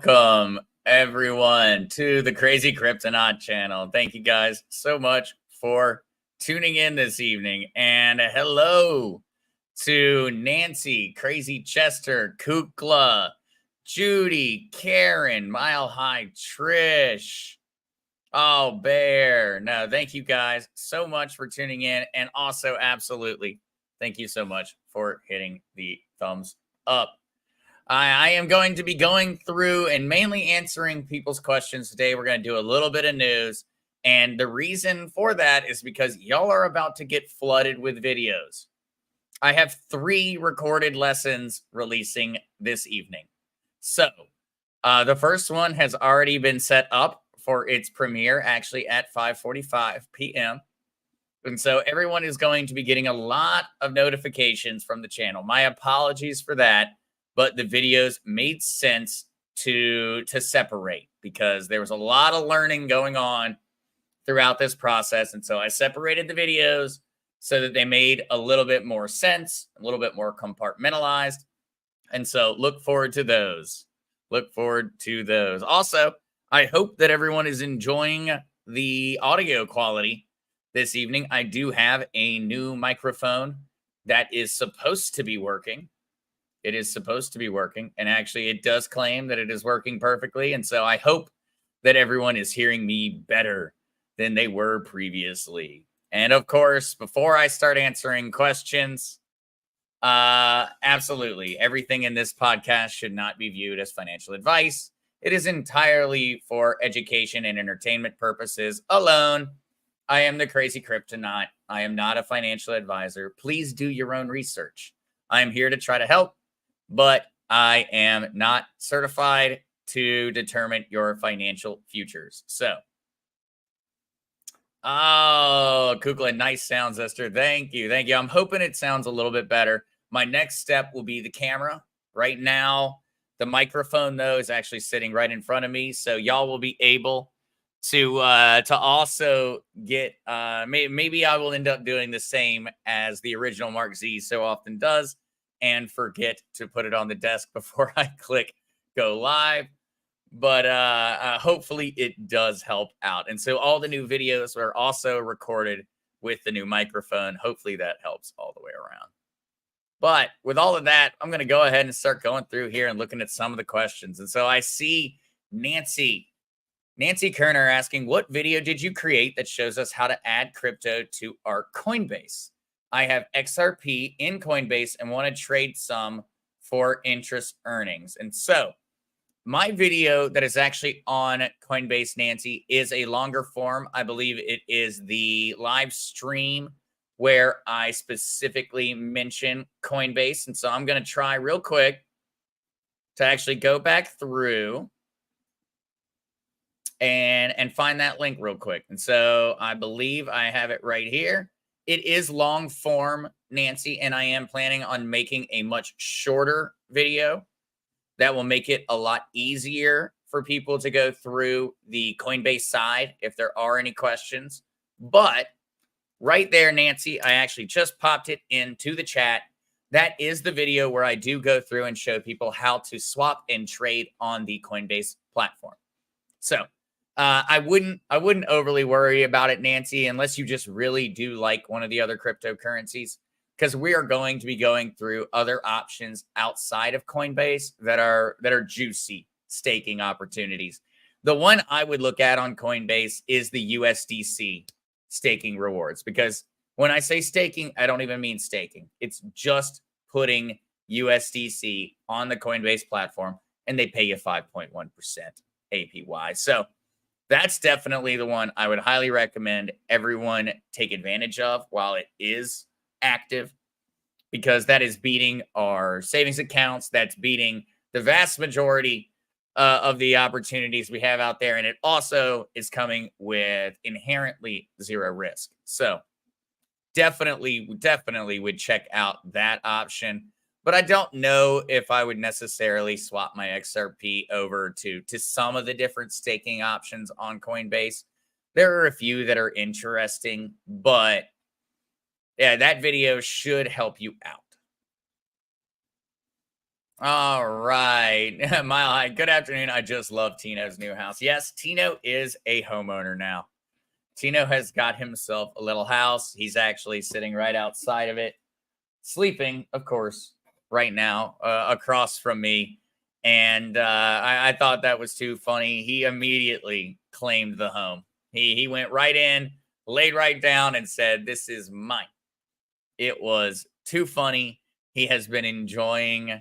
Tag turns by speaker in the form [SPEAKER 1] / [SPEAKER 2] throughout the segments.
[SPEAKER 1] Welcome, everyone, to the Crazy Kryptonite channel. Thank you guys so much for tuning in this evening. And hello to Nancy, Crazy Chester, Kukla, Judy, Karen, Mile High, Trish. Oh, Bear. No, thank you guys so much for tuning in. And also, absolutely, thank you so much for hitting the thumbs up. I am going to be going through and mainly answering people's questions today. We're going to do a little bit of news. And the reason for that is because y'all are about to get flooded with videos. I have 3 recorded lessons releasing this evening. So the first one has already been set up for its premiere, actually at 5:45 p.m. And so everyone is going to be getting a lot of notifications from the channel. My apologies for that, but the videos made sense to separate because there was a lot of learning going on throughout this process. And so I separated the videos so that they made a little bit more sense, a little bit more compartmentalized. And so look forward to those. Look forward to those. Also, I hope that everyone is enjoying the audio quality this evening. I do have a new microphone that is supposed to be working. It is supposed to be working. And actually, it does claim that it is working perfectly. And so I hope that everyone is hearing me better than they were previously. And of course, before I start answering questions, absolutely, everything in this podcast should not be viewed as financial advice. It is entirely for education and entertainment purposes alone. I am the Crazy Kryptonite. I am not a financial advisor. Please do your own research. I am here to try to help, but I am not certified to determine your financial futures. So, oh, Kukla, nice sounds, Esther. Thank you. Thank you. I'm hoping it sounds a little bit better. My next step will be the camera. Right now, the microphone, though, is actually sitting right in front of me. So y'all will be able to also get, maybe I will end up doing the same as the original Mark Z so often does and forget to put it on the desk before I click go live. But hopefully it does help out. And so all the new videos are also recorded with the new microphone. Hopefully that helps all the way around. But with all of that, I'm going to go ahead and start going through here and looking at some of the questions. And so I see Nancy Kerner asking, what video did you create that shows us how to add crypto to our Coinbase? I have XRP in Coinbase and want to trade some for interest earnings. And so my video that is actually on Coinbase, Nancy, is a longer form. I believe it is the live stream where I specifically mention Coinbase. And so I'm going to try real quick to actually go back through and find that link real quick. And so I believe I have it right here. It is long form, Nancy, and I am planning on making a much shorter video that will make it a lot easier for people to go through the Coinbase side if there are any questions. But right there, Nancy, I actually just popped it into the chat. That is the video where I do go through and show people how to swap and trade on the Coinbase platform. So I wouldn't overly worry about it, Nancy, unless you just really do like one of the other cryptocurrencies, because we are going to be going through other options outside of Coinbase that are juicy staking opportunities. The one I would look at on Coinbase is the USDC staking rewards, because when I say staking, I don't even mean staking. It's just putting USDC on the Coinbase platform, and they pay you 5.1% APY. So that's definitely the one I would highly recommend everyone take advantage of while it is active, because that is beating our savings accounts. That's beating the vast majority of the opportunities we have out there. And it also is coming with inherently zero risk. So definitely would check out that option. But I don't know if I would necessarily swap my XRP over to some of the different staking options on Coinbase. There are a few that are interesting, but yeah, that video should help you out. All right. Good afternoon. I just love Tino's new house. Yes, Tino is a homeowner now. Tino has got himself a little house. He's actually sitting right outside of it, sleeping, of course, right now, across from me. And I thought that was too funny. He immediately claimed the home. He went right in, laid right down, and said, "This is mine." It was too funny. He has been enjoying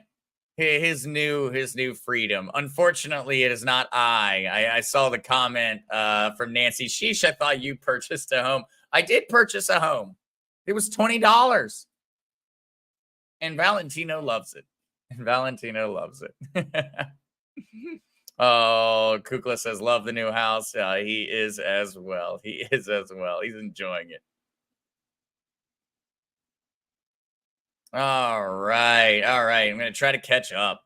[SPEAKER 1] his new freedom. Unfortunately, it is not I saw the comment from Nancy. Sheesh, I thought you purchased a home. I did purchase a home. It was $20. And Valentino loves it. And Valentino loves it. Oh, Kukla says, love the new house. He is as well. He is as well. He's enjoying it. All right. All right. I'm going to try to catch up.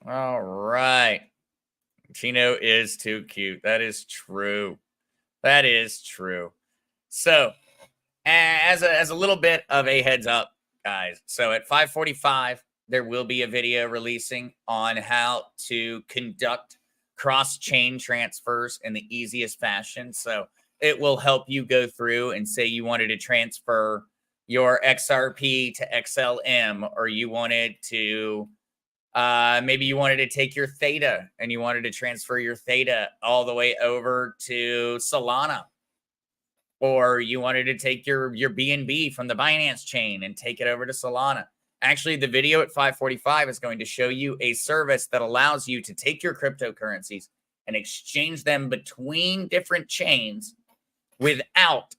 [SPEAKER 1] All right. Tino is too cute. That is true. That is true. So, as a little bit of a heads up, guys. So at 5:45, there will be a video releasing on how to conduct cross-chain transfers in the easiest fashion. So it will help you go through and say you wanted to transfer your XRP to XLM, or you wanted to maybe you wanted to take your Theta and you wanted to transfer your Theta all the way over to Solana, or you wanted to take your BNB from the Binance chain and take it over to Solana. Actually, the video at 5:45 is going to show you a service that allows you to take your cryptocurrencies and exchange them between different chains without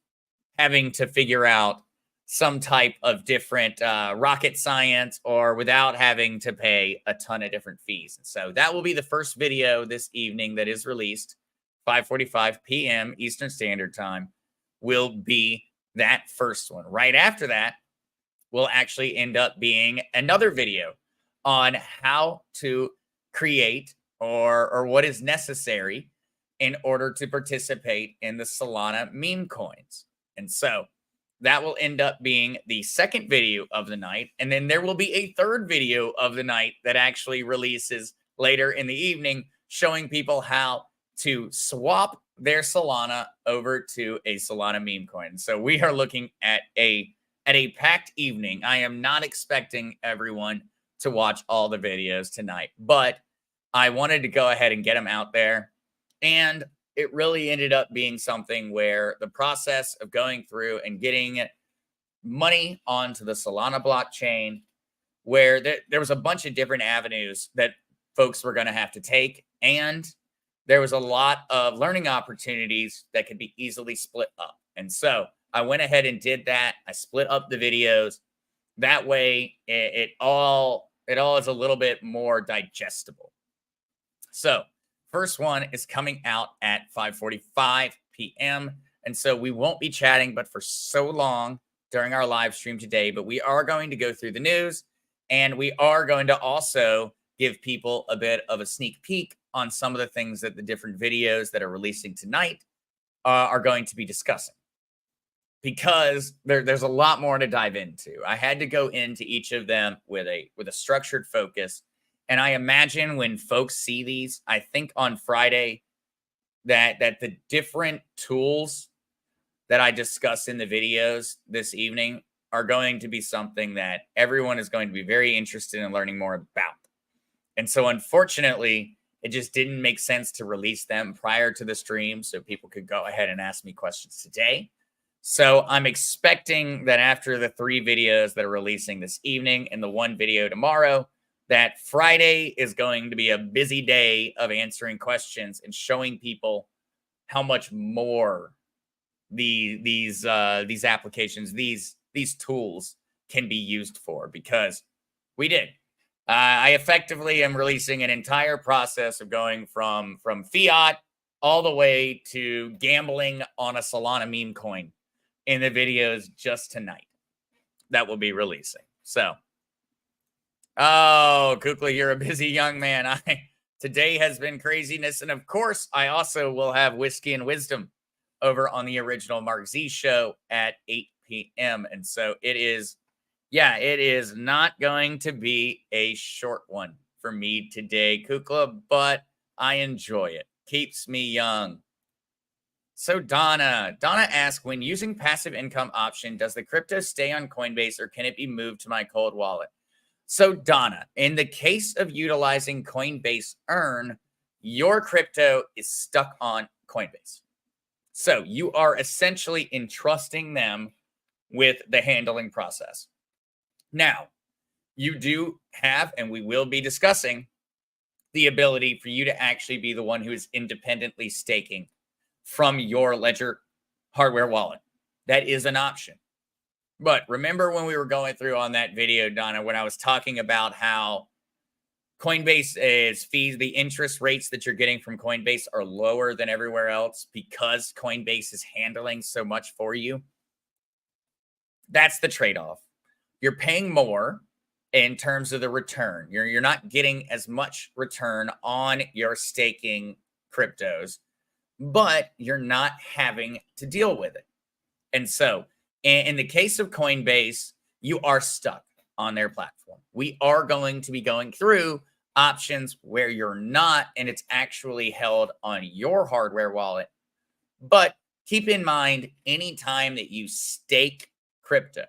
[SPEAKER 1] having to figure out some type of different rocket science, or without having to pay a ton of different fees. So that will be the first video this evening that is released, 5:45 p.m. Eastern Standard Time, will be that first one. Right after that will actually end up being another video on how to create or what is necessary in order to participate in the Solana meme coins. And so that will end up being the second video of the night. And then there will be a third video of the night that actually releases later in the evening, showing people how to swap their Solana over to a Solana meme coin. So we are looking at a packed evening. I am not expecting everyone to watch all the videos tonight, but I wanted to go ahead and get them out there. And it really ended up being something where the process of going through and getting money onto the Solana blockchain, where there was a bunch of different avenues that folks were going to have to take. And there was a lot of learning opportunities that could be easily split up. And so I went ahead and did that. I split up the videos. That way it all is a little bit more digestible. So first one is coming out at 5:45 p.m. And so we won't be chatting, but for so long during our live stream today. But we are going to go through the news, and we are going to also give people a bit of a sneak peek on some of the things that the different videos that are releasing tonight are going to be discussing. Because there's a lot more to dive into. I had to go into each of them with a structured focus. And I imagine when folks see these, I think on Friday that the different tools that I discuss in the videos this evening are going to be something that everyone is going to be very interested in learning more about. And so unfortunately, it just didn't make sense to release them prior to the stream so people could go ahead and ask me questions today. So I'm expecting that after the 3 videos that are releasing this evening and the 1 video tomorrow, that Friday is going to be a busy day of answering questions and showing people how much more these applications, these tools can be used for, because we did. I effectively am releasing an entire process of going from fiat all the way to gambling on a Solana meme coin in the videos just tonight that will be releasing. So, oh, Kukla, you're a busy young man. Today has been craziness. And of course, I also will have Whiskey and Wisdom over on the original Mark Z show at 8 p.m. And so it is, yeah, it is not going to be a short one for me today, Kukla, but I enjoy it. Keeps me young. So Donna asks, when using passive income option, does the crypto stay on Coinbase or can it be moved to my cold wallet? So Donna, in the case of utilizing Coinbase Earn, your crypto is stuck on Coinbase. So you are essentially entrusting them with the handling process. Now, you do have, and we will be discussing, the ability for you to actually be the one who is independently staking from your Ledger hardware wallet. That is an option. But remember when we were going through on that video, Donna, when I was talking about how Coinbase's fees, the interest rates that you're getting from Coinbase are lower than everywhere else because Coinbase is handling so much for you. That's the trade-off. You're paying more in terms of the return. You're not getting as much return on your staking cryptos, but you're not having to deal with it. And so in the case of Coinbase, you are stuck on their platform. We are going to be going through options where you're not, and it's actually held on your hardware wallet. But keep in mind, anytime that you stake crypto,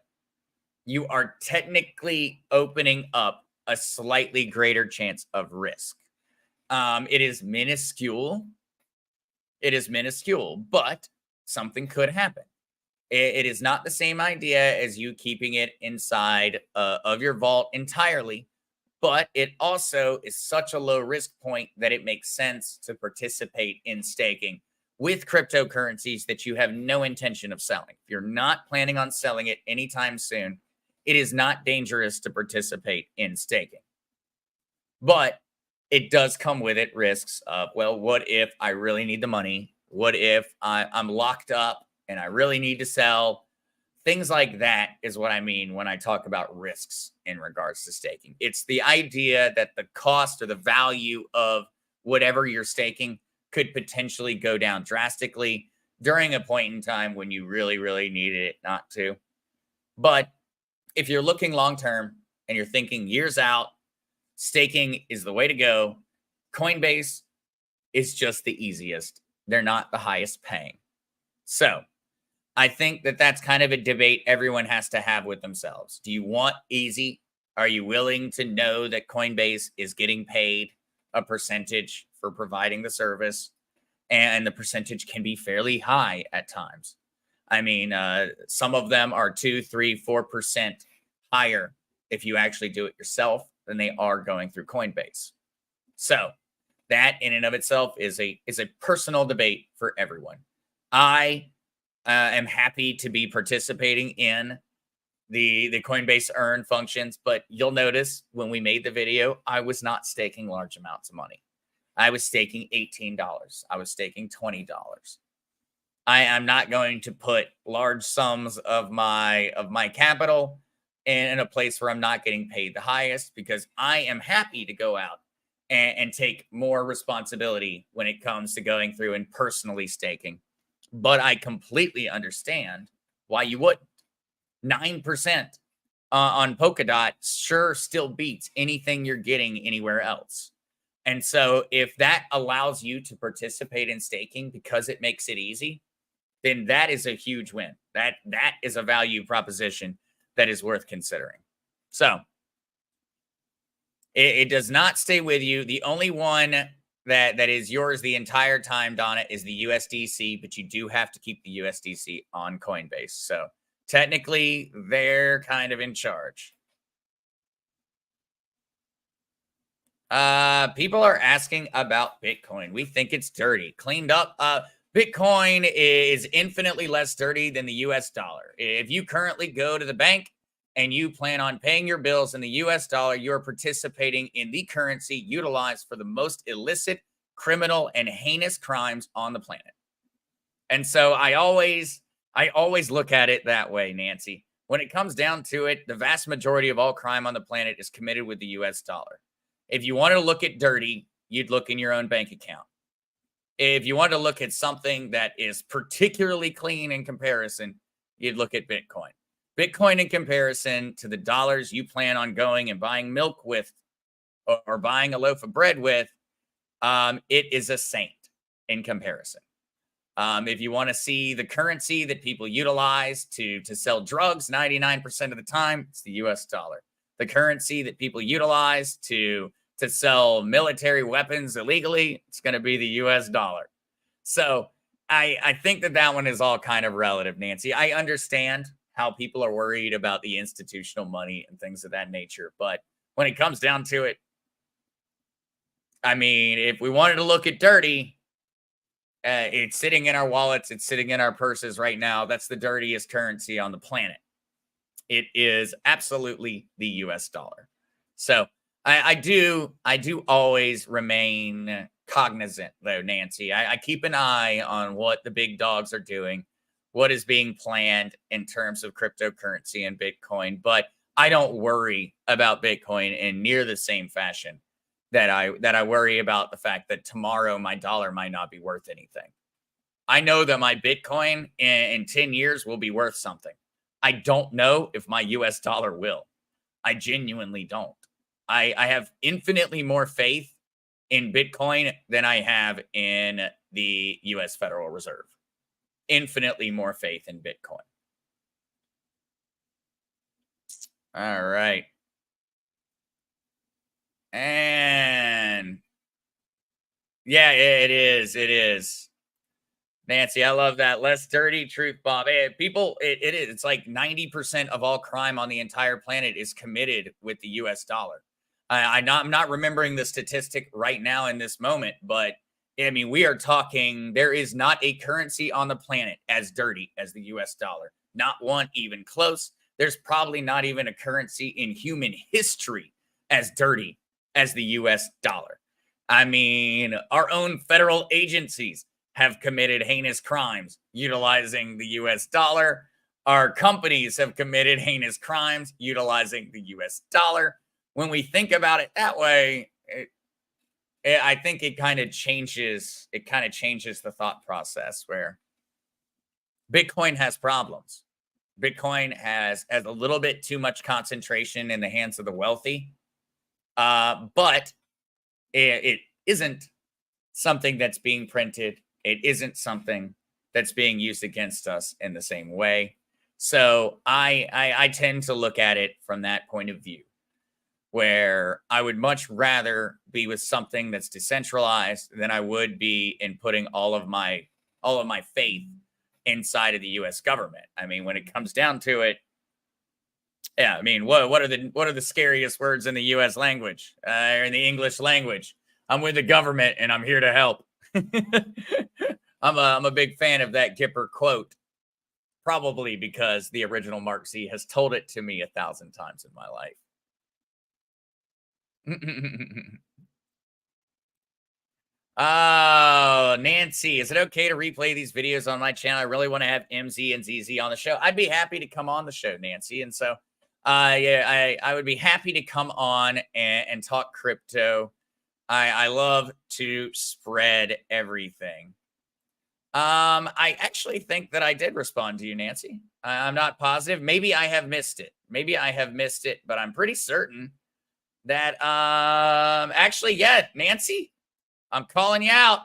[SPEAKER 1] you are technically opening up a slightly greater chance of risk. It is minuscule. It is minuscule, but something could happen. It is not the same idea as you keeping it inside of your vault entirely, but it also is such a low risk point that it makes sense to participate in staking with cryptocurrencies that you have no intention of selling. If you're not planning on selling it anytime soon, it is not dangerous to participate in staking. But it does come with it risks of, well, what if I really need the money? What if I'm locked up and I really need to sell? Things like that is what I mean when I talk about risks in regards to staking. It's the idea that the cost or the value of whatever you're staking could potentially go down drastically during a point in time when you really, really needed it not to. But if you're looking long term and you're thinking years out, staking is the way to go. Coinbase is just the easiest. They're not the highest paying. So I think that that's kind of a debate everyone has to have with themselves. Do you want easy? Are you willing to know that Coinbase is getting paid a percentage for providing the service? And the percentage can be fairly high at times. I mean, some of them are 2, 3, 4% higher if you actually do it yourself than they are going through Coinbase. So that in and of itself is a personal debate for everyone. I am happy to be participating in the Coinbase Earn functions, but you'll notice when we made the video, I was not staking large amounts of money. I was staking $18. I was staking $20. I am not going to put large sums of my capital in a place where I'm not getting paid the highest, because I am happy to go out and take more responsibility when it comes to going through and personally staking. But I completely understand why you wouldn't. 9% on Polkadot sure still beats anything you're getting anywhere else. And so if that allows you to participate in staking because it makes it easy, then that is a huge win. That is a value proposition that is worth considering. So it does not stay with you. The only one that is yours the entire time, Donna, is the USDC, but you do have to keep the USDC on Coinbase. So technically, they're kind of in charge. People are asking about Bitcoin. We think it's dirty. Cleaned up. Bitcoin is infinitely less dirty than the US dollar. If you currently go to the bank and you plan on paying your bills in the US dollar, you're participating in the currency utilized for the most illicit, criminal, and heinous crimes on the planet. And so I always look at it that way, Nancy. When it comes down to it, the vast majority of all crime on the planet is committed with the US dollar. If you want to look at dirty, you'd look in your own bank account. If you want to look at something that is particularly clean in comparison, you'd look at Bitcoin. Bitcoin in comparison to the dollars you plan on going and buying milk with or buying a loaf of bread with, it is a saint in comparison. If you want to see the currency that people utilize to sell drugs 99% of the time, it's the US dollar. The currency that people utilize to sell military weapons illegally, it's going to be the US dollar. So I think that one is all kind of relative, Nancy. I understand how people are worried about the institutional money and things of that nature. But when it comes down to it, I mean, if we wanted to look at dirty, it's sitting in our wallets. It's sitting in our purses right now. That's the dirtiest currency on the planet. It is absolutely the US dollar. So I do always remain cognizant, though, Nancy. I keep an eye on what the big dogs are doing, what is being planned in terms of cryptocurrency and Bitcoin. But I don't worry about Bitcoin in near the same fashion that I worry about the fact that tomorrow my dollar might not be worth anything. I know that my Bitcoin in 10 years will be worth something. I don't know if my US dollar will. I genuinely don't. I have infinitely more faith in Bitcoin than I have in the US Federal Reserve. Infinitely more faith in Bitcoin. All right. And yeah, it is. It is. Nancy, I love that. Less dirty truth bomb. People, it is. It's like 90% of all crime on the entire planet is committed with the US dollar. I'm not remembering the statistic right now in this moment, but I mean, we are talking, there is not a currency on the planet as dirty as the US dollar. Not one even close. There's probably not even a currency in human history as dirty as the US dollar. I mean, our own federal agencies have committed heinous crimes utilizing the US dollar. Our companies have committed heinous crimes utilizing the US dollar. When we think about it that way, I think it kind of changes the thought process where Bitcoin has problems. Bitcoin has a little bit too much concentration in the hands of the wealthy. But it isn't something that's being printed. It isn't something that's being used against us in the same way. So I tend to look at it from that point of view, where I would much rather be with something that's decentralized than I would be in putting all of my faith inside of the U.S. government. I mean, when it comes down to it, yeah, I mean, what are the scariest words in the U.S. language or in the English language? I'm with the government and I'm here to help. I'm a big fan of that Gipper quote, probably because the original Mark Z has told it to me 1,000 times in my life. Oh, Nancy, is it okay to replay these videos on my channel? I really want to have MZ and ZZ on the show. I'd be happy to come on the show, Nancy. And so, yeah, I would be happy to come on and talk crypto. I love to spread everything. I actually think that I did respond to you, Nancy. I'm not positive. Maybe I have missed it. But I'm pretty certain that actually, yeah, Nancy, I'm calling you out.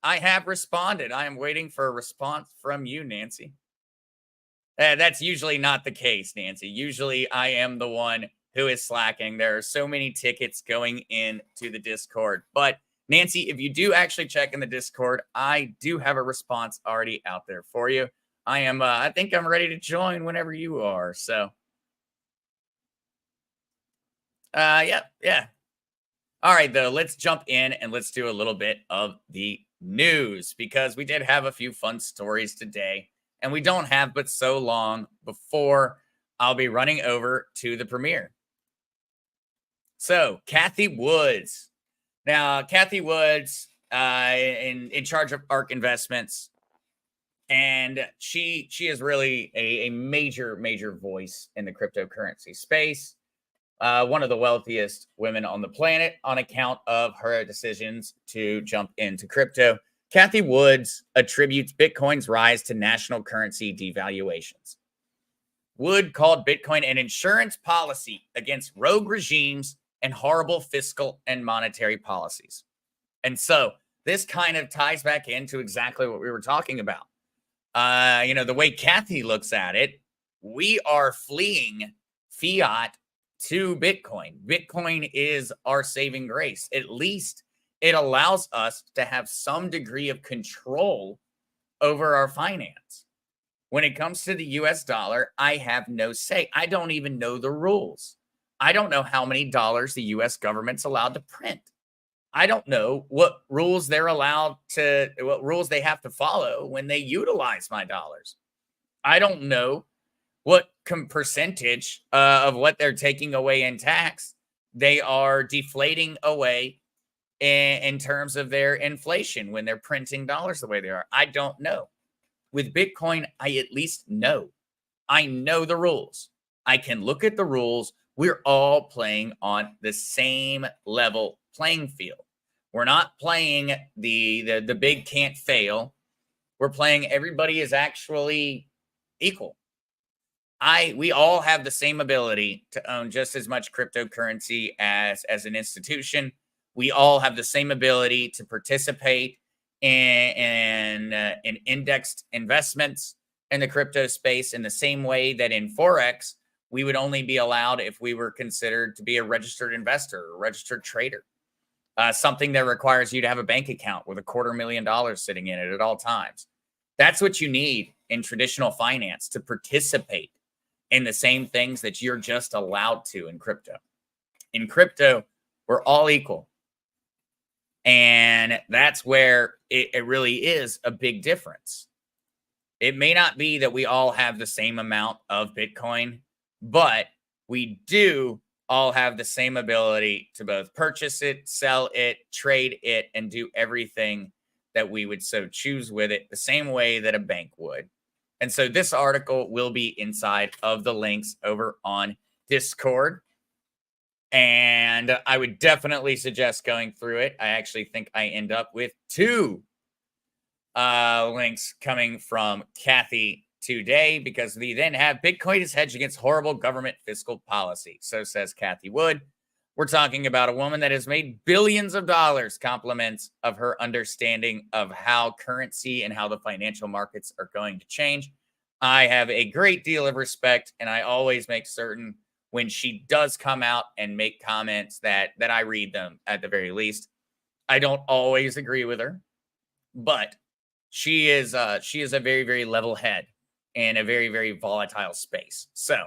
[SPEAKER 1] I have responded. I am waiting for a response from you, Nancy. That's usually not the case, Nancy. Usually I am the one who is slacking. There are so many tickets going into the Discord. But Nancy, if you do actually check in the Discord, I do have a response already out there for you. I think I'm ready to join whenever you are. So, yeah. All right, though, let's jump in and let's do a little bit of the news because we did have a few fun stories today and we don't have but so long before I'll be running over to the premiere. So, Kathy Woods. Now, Kathy Woods, in charge of ARK Investments, and she is really a major voice in the cryptocurrency space. One of the wealthiest women on the planet on account of her decisions to jump into crypto. Kathy Woods attributes Bitcoin's rise to national currency devaluations. Wood called Bitcoin an insurance policy against rogue regimes and horrible fiscal and monetary policies. And so this kind of ties back into exactly what we were talking about. The way Kathy looks at it, we are fleeing fiat to Bitcoin. Bitcoin is our saving grace. At least it allows us to have some degree of control over our finance. When it comes to the US dollar, I have no say. I don't even know the rules. I don't know how many dollars the US government's allowed to print. I don't know what rules they're what rules they have to follow when they utilize my dollars. I don't know what percentage of what they're taking away in tax they are deflating away in terms of their inflation when they're printing dollars the way they are. I don't know. With Bitcoin, I at least know. I know the rules. I can look at the rules. We're all playing on the same level playing field. We're not playing the big can't fail. We're playing everybody is actually equal. We all have the same ability to own just as much cryptocurrency as an institution. We all have the same ability to participate in indexed investments in the crypto space in the same way that in Forex, we would only be allowed if we were considered to be a registered investor or registered trader. Something that requires you to have a bank account with $250,000 sitting in it at all times. That's what you need in traditional finance to participate in the same things that you're just allowed to in crypto. In crypto, we're all equal. And that's where it really is a big difference. It may not be that we all have the same amount of Bitcoin, but we do all have the same ability to both purchase it, sell it, trade it, and do everything that we would so choose with it the same way that a bank would. And so this article will be inside of the links over on Discord. And I would definitely suggest going through it. I actually think I end up with 2 links coming from Kathy today because we then have Bitcoin is hedged against horrible government fiscal policy. So says Kathy Wood. We're talking about a woman that has made billions of dollars, compliments of her understanding of how currency and how the financial markets are going to change. I have a great deal of respect, and I always make certain when she does come out and make comments that I read them at the very least. I don't always agree with her, but she is a very, very level head in a very, very volatile space. So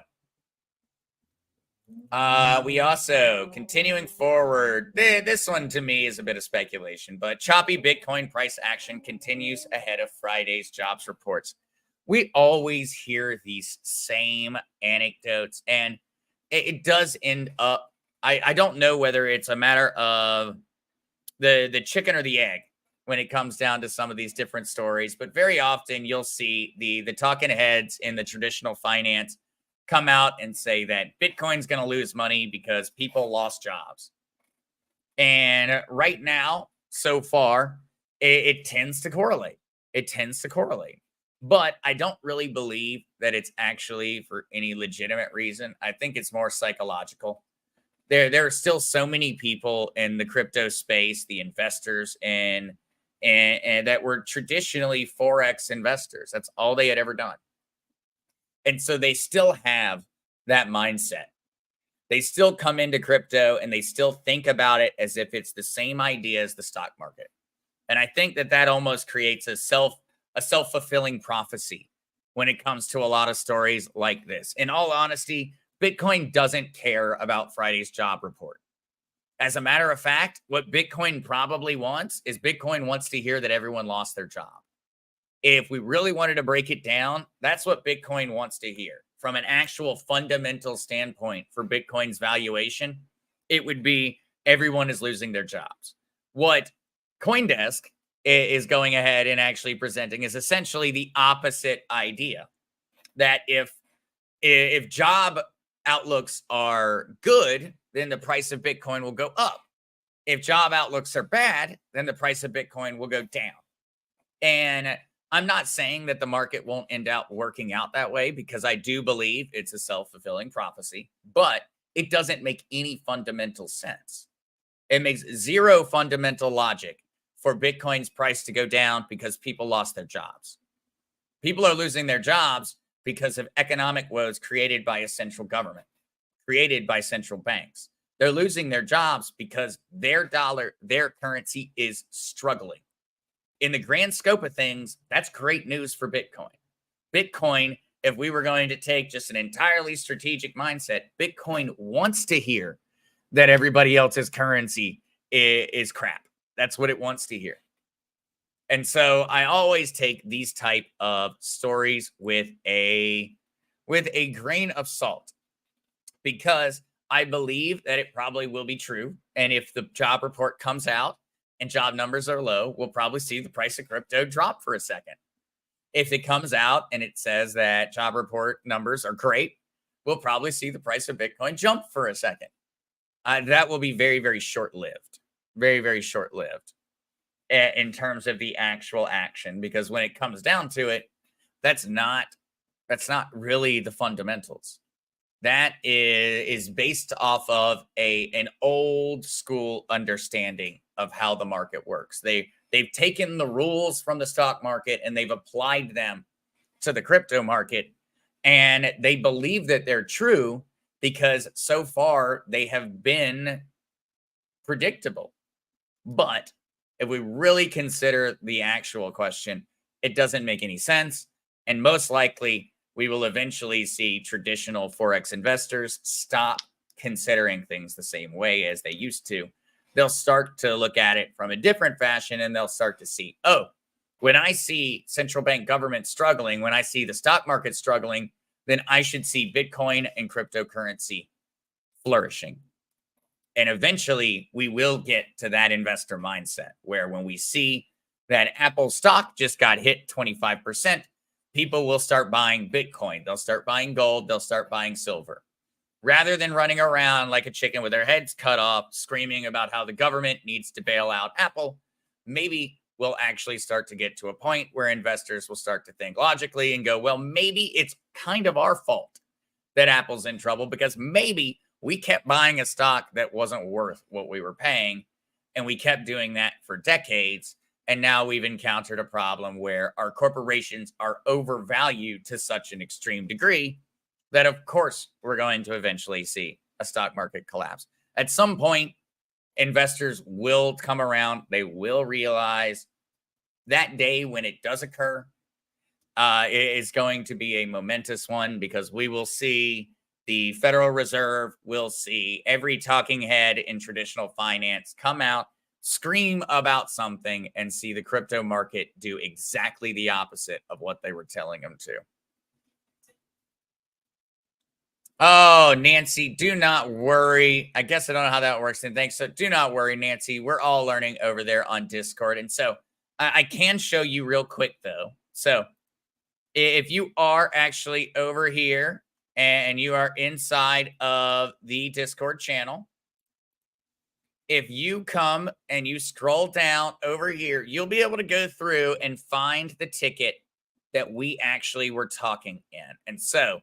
[SPEAKER 1] we also, continuing forward, this one to me is a bit of speculation, but choppy Bitcoin price action continues ahead of Friday's jobs reports. We always hear these same anecdotes, and it does end up, I don't know whether it's a matter of the chicken or the egg when it comes down to some of these different stories, but very often you'll see the talking heads in the traditional finance come out and say that Bitcoin's going to lose money because people lost jobs. And right now, so far, it tends to correlate. It tends to correlate. But I don't really believe that it's actually for any legitimate reason. I think it's more psychological. There are still so many people in the crypto space, the investors, and that were traditionally Forex investors. That's all they had ever done. And so they still have that mindset. They still come into crypto and they still think about it as if it's the same idea as the stock market. And I think that almost creates a self-fulfilling prophecy when it comes to a lot of stories like this. In all honesty, Bitcoin doesn't care about Friday's job report. As a matter of fact, what Bitcoin probably wants is Bitcoin wants to hear that everyone lost their job. If we really wanted to break it down, that's what Bitcoin wants to hear. From an actual fundamental standpoint for Bitcoin's valuation, it would be everyone is losing their jobs. What CoinDesk is going ahead and actually presenting is essentially the opposite idea. That if job outlooks are good, then the price of Bitcoin will go up. If job outlooks are bad, then the price of Bitcoin will go down. And I'm not saying that the market won't end up working out that way because I do believe it's a self-fulfilling prophecy, but it doesn't make any fundamental sense. It makes zero fundamental logic for Bitcoin's price to go down because people lost their jobs. People are losing their jobs because of economic woes created by a central government, created by central banks. They're losing their jobs because their dollar, their currency is struggling. In the grand scope of things, that's great news for Bitcoin. Bitcoin, if we were going to take just an entirely strategic mindset, Bitcoin wants to hear that everybody else's currency is crap. That's what it wants to hear. And so I always take these type of stories with a grain of salt because I believe that it probably will be true. And if the job report comes out and job numbers are low, we'll probably see the price of crypto drop for a second. If it comes out and it says that job report numbers are great, we'll probably see the price of Bitcoin jump for a second. That will be very, very short-lived. Very, very short-lived in terms of the actual action, because when it comes down to it, that's not really the fundamentals. That is based off of an old school understanding of how the market works. They've taken the rules from the stock market and they've applied them to the crypto market, and they believe that they're true because so far they have been predictable. But if we really consider the actual question, it doesn't make any sense. And most likely, we will eventually see traditional Forex investors stop considering things the same way as they used to. They'll start to look at it from a different fashion, and they'll start to see, oh, when I see central bank government struggling, when I see the stock market struggling, then I should see Bitcoin and cryptocurrency flourishing. And eventually we will get to that investor mindset where when we see that Apple stock just got hit 25%, people will start buying Bitcoin. They'll start buying gold. They'll start buying silver. Rather than running around like a chicken with their heads cut off, screaming about how the government needs to bail out Apple, maybe we'll actually start to get to a point where investors will start to think logically and go, well, maybe it's kind of our fault that Apple's in trouble because maybe we kept buying a stock that wasn't worth what we were paying, and we kept doing that for decades. And now we've encountered a problem where our corporations are overvalued to such an extreme degree that, of course, we're going to eventually see a stock market collapse. At some point, investors will come around. They will realize that day when it does occur is going to be a momentous one because we will see the Federal Reserve, will see every talking head in traditional finance come out, scream about something, and see the crypto market do exactly the opposite of what they were telling them to. Oh, Nancy, do not worry. I guess I don't know how that works. And thanks. So do not worry, Nancy. We're all learning over there on Discord. And so I can show you real quick, though. So if you are actually over here and you are inside of the Discord channel, if you come and you scroll down over here, you'll be able to go through and find the ticket that we actually were talking in. And so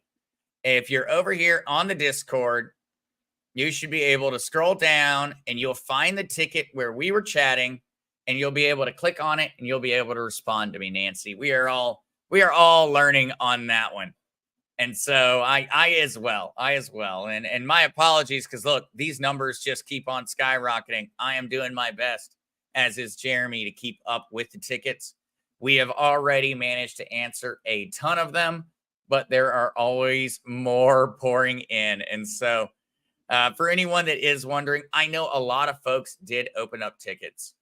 [SPEAKER 1] if you're over here on the Discord, you should be able to scroll down and you'll find the ticket where we were chatting, and you'll be able to click on it and you'll be able to respond to me, Nancy. We are all learning on that one. And so I as well. And my apologies, because look, these numbers just keep on skyrocketing. I am doing my best, as is Jeremy, to keep up with the tickets. We have already managed to answer a ton of them, but there are always more pouring in. And so for anyone that is wondering, I know a lot of folks did open up tickets,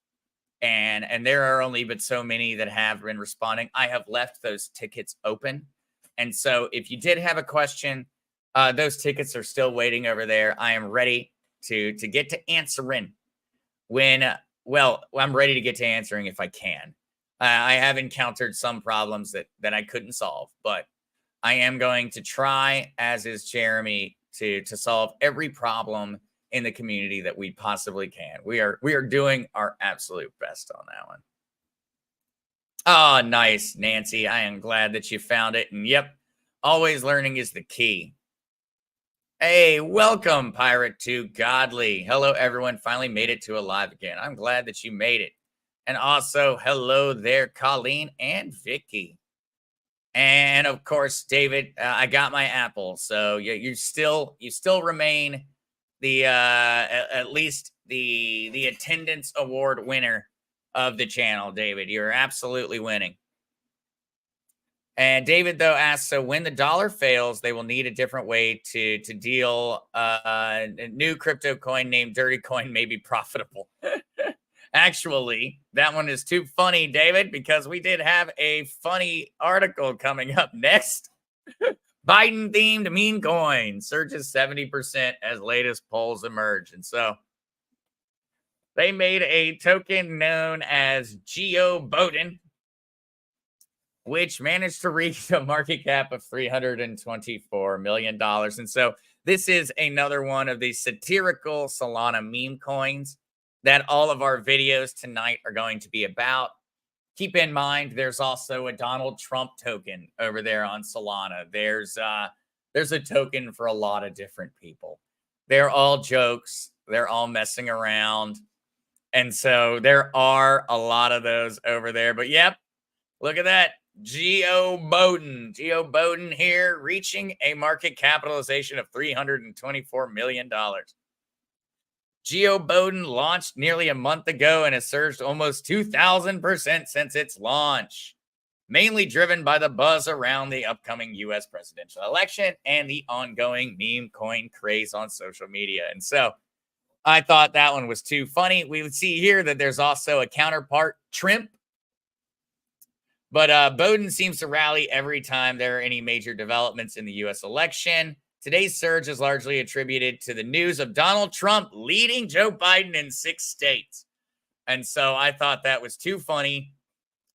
[SPEAKER 1] and there are only but so many that have been responding. I have left those tickets open. And so if you did have a question, those tickets are still waiting over there. I am ready to get to answering when, I'm ready to get to answering if I can. I have encountered some problems that I couldn't solve, but I am going to try, as is Jeremy, to solve every problem in the community that we possibly can. We are doing our absolute best on that one. Oh, nice, Nancy. I am glad that you found it. And yep, always learning is the key. Hey, welcome, Pirate to Godly. Hello, everyone. Finally made it to alive again. I'm glad that you made it. And also, hello there, Colleen and Vicky. And of course, David, I got my apple. So you still remain the at least the attendance award winner of the channel, David. You're absolutely winning. And David though asks, so when the dollar fails, they will need a different way to deal. A new crypto coin named Dirty Coin may be profitable. Actually, that one is too funny, David, because we did have a funny article coming up next. Biden themed meme coin surges 70% as latest polls emerge. And so they made a token known as Geo Bowden, which managed to reach a market cap of $324 million. And so this is another one of these satirical Solana meme coins that all of our videos tonight are going to be about. Keep in mind, there's also a Donald Trump token over there on Solana. There's a token for a lot of different people. They're all jokes. They're all messing around. And so there are a lot of those over there. But yep, look at that. Geo Bowden here, reaching a market capitalization of $324 million. Geo Bowden launched nearly a month ago and has surged almost 2,000% since its launch, mainly driven by the buzz around the upcoming U.S. presidential election and the ongoing meme coin craze on social media. And so I thought that one was too funny. We would see here that there's also a counterpart, Trimp. But Bowden seems to rally every time there are any major developments in the U.S. election. Today's surge is largely attributed to the news of Donald Trump leading Joe Biden in 6 states. And so I thought that was too funny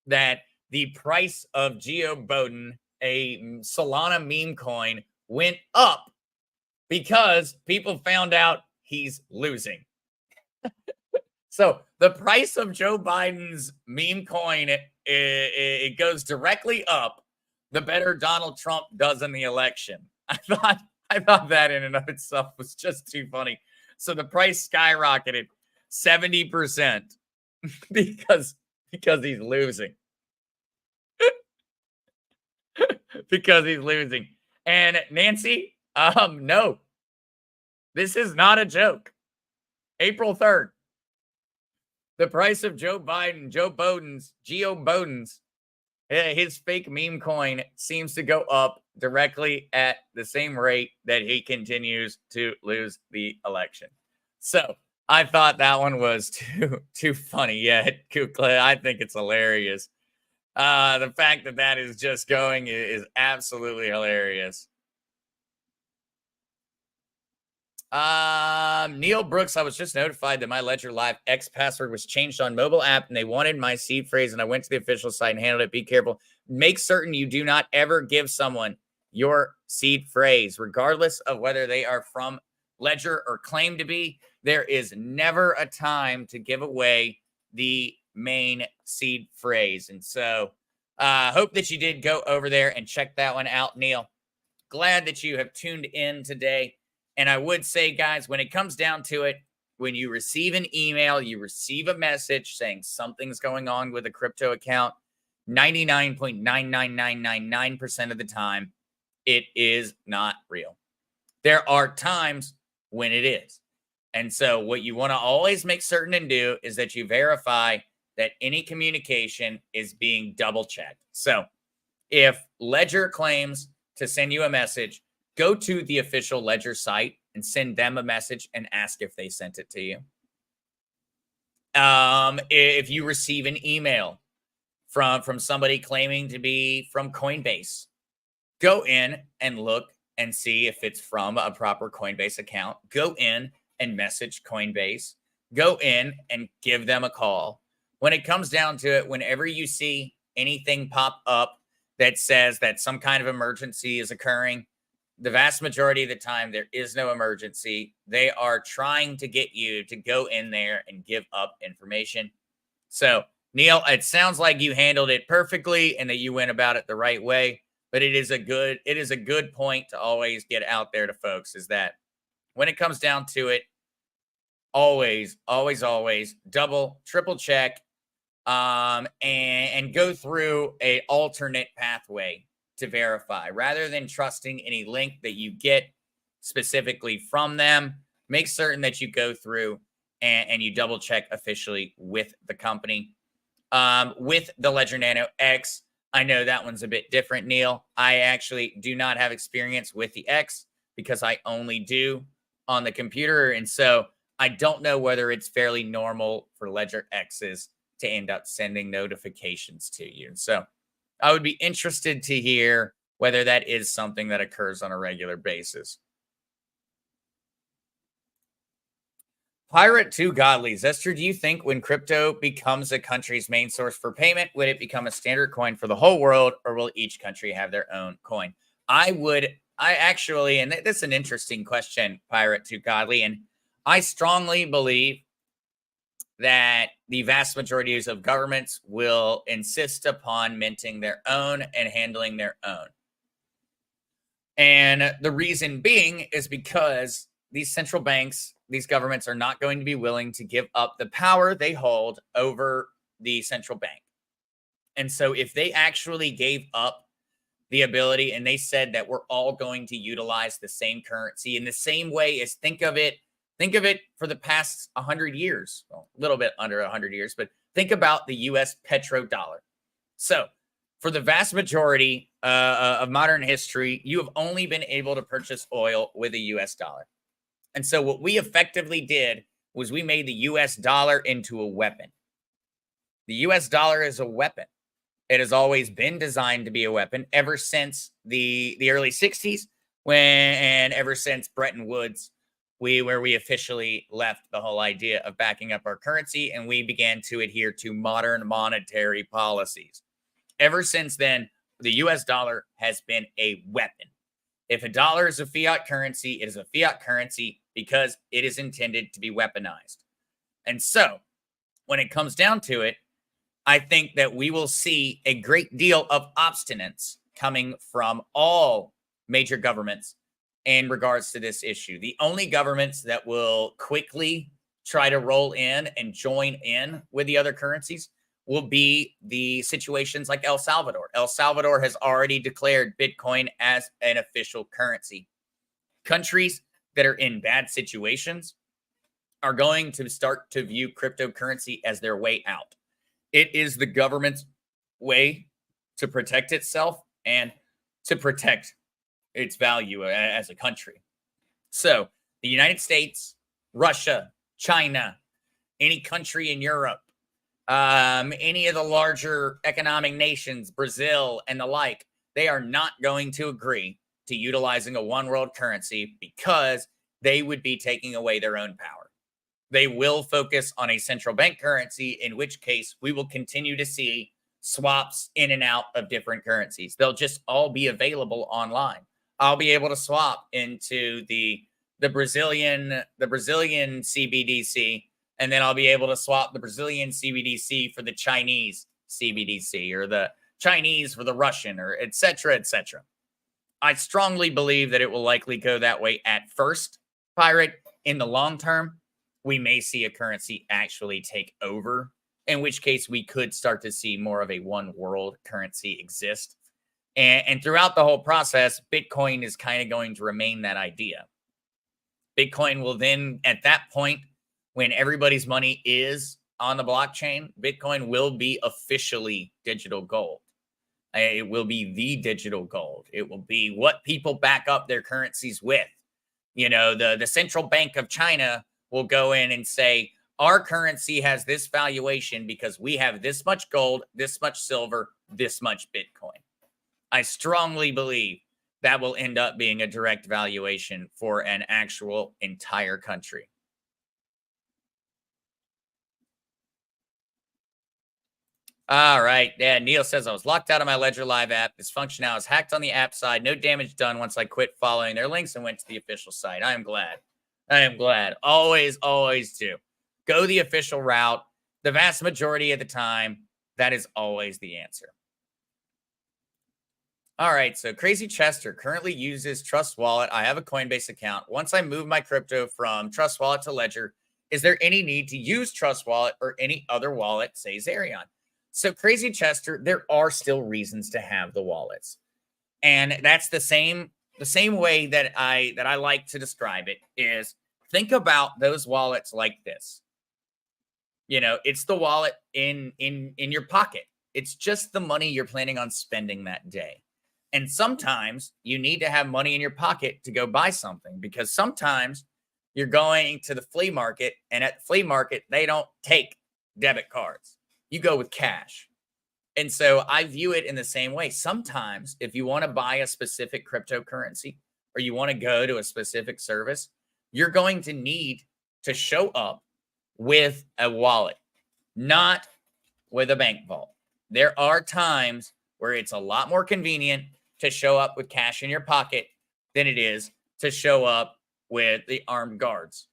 [SPEAKER 1] that the price of Geo Bowden, a Solana meme coin, went up because people found out he's losing. So the price of Joe Biden's meme coin, it goes directly up the better Donald Trump does in the election. I thought that in and of itself was just too funny. So the price skyrocketed 70% because he's losing. Because he's losing. And Nancy, no. This is not a joke. April 3rd. The price of Geo Bowden's, his fake meme coin seems to go up directly at the same rate that he continues to lose the election. So I thought that one was too funny. Yeah, Kukla, I think it's hilarious. The fact that is just going is absolutely hilarious. Neil Brooks, I was just notified that my Ledger Live X password was changed on mobile app and they wanted my seed phrase and I went to the official site and handled it. Be careful. Make certain you do not ever give someone your seed phrase, regardless of whether they are from Ledger or claim to be. There is never a time to give away the main seed phrase. And so hope that you did go over there and check that one out, Neil. Glad that you have tuned in today. And I would say, guys, when it comes down to it, when you receive an email, you receive a message saying something's going on with a crypto account, 99.99999% of the time, it is not real. There are times when it is. And so what you want to always make certain and do is that you verify that any communication is being double checked. So if Ledger claims to send you a message, go to the official Ledger site and send them a message and ask if they sent it to you. If you receive an email from somebody claiming to be from Coinbase, go in and look and see if it's from a proper Coinbase account. Go in and message Coinbase. Go in and give them a call. When it comes down to it, whenever you see anything pop up that says that some kind of emergency is occurring, the vast majority of the time, there is no emergency. They are trying to get you to go in there and give up information. So Neil, it sounds like you handled it perfectly and that you went about it the right way. But it is a good point to always get out there to folks is that when it comes down to it, always, always, always double, triple check, and go through a alternate pathway to verify rather than trusting any link that you get specifically from them. Make certain that you go through and you double check officially with the company. With the Ledger Nano X, I know that one's a bit different, Neil. I actually do not have experience with the X because I only do on the computer. And so I don't know whether it's fairly normal for Ledger X's to end up sending notifications to you. So I would be interested to hear whether that is something that occurs on a regular basis. Pirate 2 Godly. Zester, do you think when crypto becomes a country's main source for payment, would it become a standard coin for the whole world, or will each country have their own coin? I actually, and this is an interesting question, Pirate 2 Godly, and I strongly believe that the vast majorities of governments will insist upon minting their own and handling their own. And the reason being is because these central banks, these governments are not going to be willing to give up the power they hold over the central bank. And so if they actually gave up the ability and they said that we're all going to utilize the same currency in the same way as think of it for the past 100 years, well, a little bit under 100 years, but think about the US petrodollar. So for the vast majority of modern history, you have only been able to purchase oil with a US dollar. And so what we effectively did was we made the US dollar into a weapon. The US dollar is a weapon. It has always been designed to be a weapon ever since the early 60s, and ever since Bretton Woods, where we officially left the whole idea of backing up our currency and we began to adhere to modern monetary policies. Ever since then, the US dollar has been a weapon. If a dollar is a fiat currency, it is a fiat currency because it is intended to be weaponized. And so, when it comes down to it, I think that we will see a great deal of obstinance coming from all major governments in regards to this issue. The only governments that will quickly try to roll in and join in with the other currencies will be the situations like El Salvador. El Salvador has already declared Bitcoin as an official currency. Countries that are in bad situations are going to start to view cryptocurrency as their way out. It is the government's way to protect itself and to protect its value as a country. So the United States, Russia, China, any country in Europe, any of the larger economic nations, Brazil and the like, they are not going to agree to utilizing a one world currency because they would be taking away their own power. They will focus on a central bank currency, in which case we will continue to see swaps in and out of different currencies. They'll just all be available online. I'll be able to swap into the Brazilian CBDC, and then I'll be able to swap the Brazilian CBDC for the Chinese CBDC, or the Chinese for the Russian, or et cetera, et cetera. I strongly believe that it will likely go that way at first, Pirate. In the long term, we may see a currency actually take over, in which case we could start to see more of a one world currency exist. And throughout the whole process, Bitcoin is kind of going to remain that idea. Bitcoin will then, at that point, when everybody's money is on the blockchain, Bitcoin will be officially digital gold. It will be the digital gold. It will be what people back up their currencies with. You know, the central bank of China will go in and say, our currency has this valuation because we have this much gold, this much silver, this much Bitcoin. I strongly believe that will end up being a direct valuation for an actual entire country. All right. Yeah, Neil says, I was locked out of my Ledger Live app. This function now is hacked on the app side. No damage done once I quit following their links and went to the official site. I am glad. Always, always do. Go the official route. the vast majority of the time, that is always the answer. All right, so Crazy Chester currently uses Trust Wallet. I have a Coinbase account. Once I move my crypto from Trust Wallet to Ledger, is there any need to use Trust Wallet or any other wallet, say Zerion? So Crazy Chester, there are still reasons to have the wallets. And that's the same way that I like to describe it is think about those wallets like this. It's the wallet in your pocket. It's just the money you're planning on spending that day. And sometimes you need to have money in your pocket to go buy something, because sometimes you're going to the flea market, and at the flea market, they don't take debit cards. You go with cash. And so I view it in the same way. Sometimes if you want to buy a specific cryptocurrency or you want to go to a specific service, you're going to need to show up with a wallet, not with a bank vault. There are times where it's a lot more convenient to show up with cash in your pocket than it is to show up with the armed guards.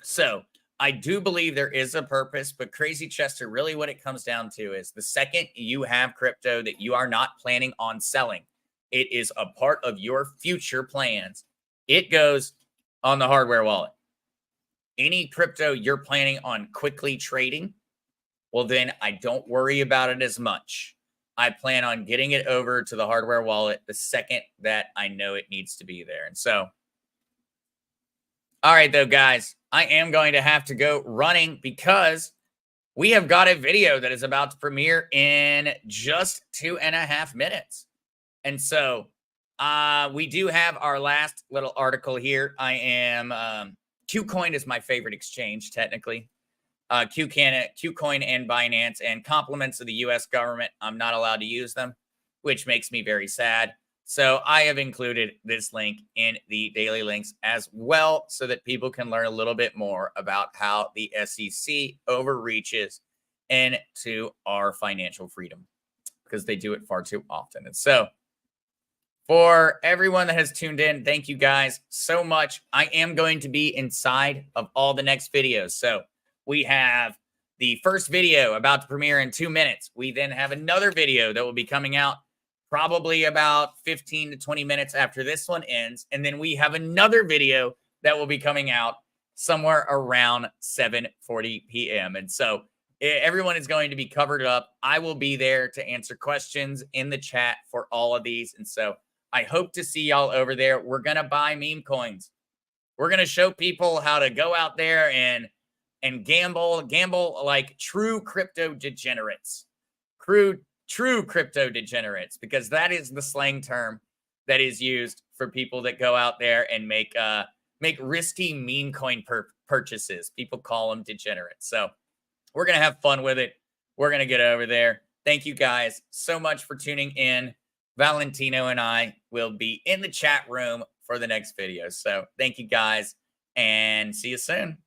[SPEAKER 1] So I do believe there is a purpose, but Crazy Chester, really what it comes down to is the second you have crypto that you are not planning on selling, it is a part of your future plans. It goes on the hardware wallet. Any crypto you're planning on quickly trading, well, then I don't worry about it as much. I plan on getting it over to the hardware wallet the second that I know it needs to be there. And so, all right, though, guys, I am going to have to go running because we have got a video that is about to premiere in just 2.5 minutes. And so we do have our last little article here. I am Qcoin is my favorite exchange, technically. Qcoin and Binance, and compliments of the U.S. government. I'm not allowed to use them, which makes me very sad. So I have included this link in the daily links as well so that people can learn a little bit more about how the SEC overreaches into our financial freedom, because they do it far too often. And so for everyone that has tuned in, thank you guys so much. I am going to be inside of all the next videos. So we have the first video about to premiere in 2 minutes. We then have another video that will be coming out probably about 15 to 20 minutes after this one ends. And then we have another video that will be coming out somewhere around 7:40 p.m. And so everyone is going to be covered up. I will be there to answer questions in the chat for all of these. And so I hope to see y'all over there. We're going to buy meme coins. We're going to show people how to go out there and gamble like true crypto degenerates. True crypto degenerates, because that is the slang term that is used for people that go out there and make risky meme coin purchases. People call them degenerates. So we're going to have fun with it. We're going to get over there. Thank you guys so much for tuning in. Valentino and I will be in the chat room for the next video. So thank you guys, and see you soon.